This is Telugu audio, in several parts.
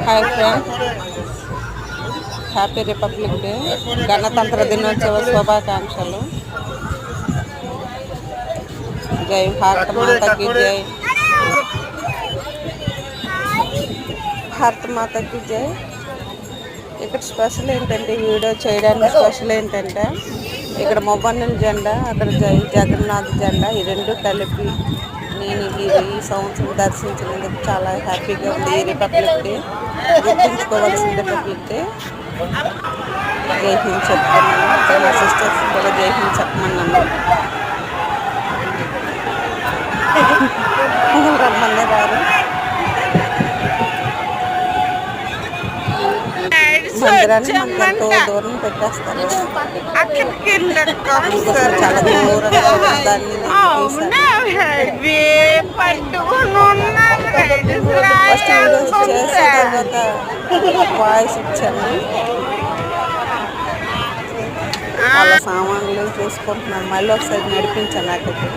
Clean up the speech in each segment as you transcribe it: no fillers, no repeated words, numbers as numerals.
Hi friends, happy republic day, గణతంత్ర దినోత్సవ శుభాకాంక్షలు. జై భారత మాతకి జై, భారత మాతకి జై. ఇక్కడ స్పెషల్ ఏంటంటే, వీడియో చేయడానికి స్పెషల్ ఏంటంటే, ఇక్కడ మొబన్నెల జెండా, అక్కడ జై జగన్నాథ్ జెండా, ఈ రెండు కలిపి నేను ఈ సంవత్సరం దర్శించినందుకు చాలా హ్యాపీగా ఉంది. ఈ రిపబ్లిక్ డే గుర్తుంచుకోవాల్సిన రిపబ్లిక్ డే. జై హింద్ చెప్తున్నాను, మా సిస్టర్స్ కూడా జై హింద్ చెప్పమన్నాను. రమ్మనే రారు. మందిరాన్ని మనకు ఎంతో దూరం పెట్టేస్తారు. చాలా దూరంగా దాన్ని ఫస్ట్ వీడియోస్ చేసిన తర్వాత వాయిస్ ఇచ్చాను. వాళ్ళ సామాన్లు చూసుకుంటున్నాను. మళ్ళీ ఒకసారి నడిపించాను అక్కడికి.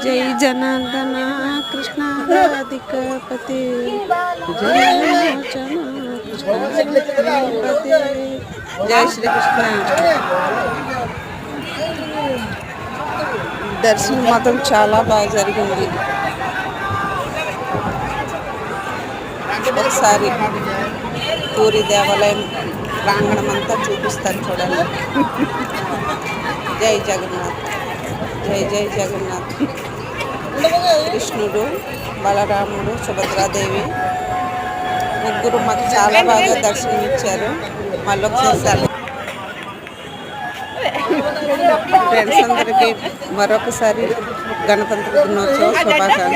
జై జనార్దన కృష్ణ రాధికాపతి, జై కృష్ణపతి, జై శ్రీకృష్ణ. దర్శనం మాత్రం చాలా బాగా జరిగింది. ఒకసారి పూరి దేవాలయం ప్రాంగణం అంతా చూపిస్తాను చూడండి. జై జగన్నాథ్, జై జై జగన్నాథ్. కృష్ణుడు, బలరాముడు, సుభద్రాదేవి ముగ్గురు మాకు చాలా బాగా దర్శనం ఇచ్చారు. మళ్ళీ ఒకసారి ఫ్రెండ్స్ అందరికీ మరొకసారి గణతంత్ర దినోత్సవ శుభాకాంక్షలు.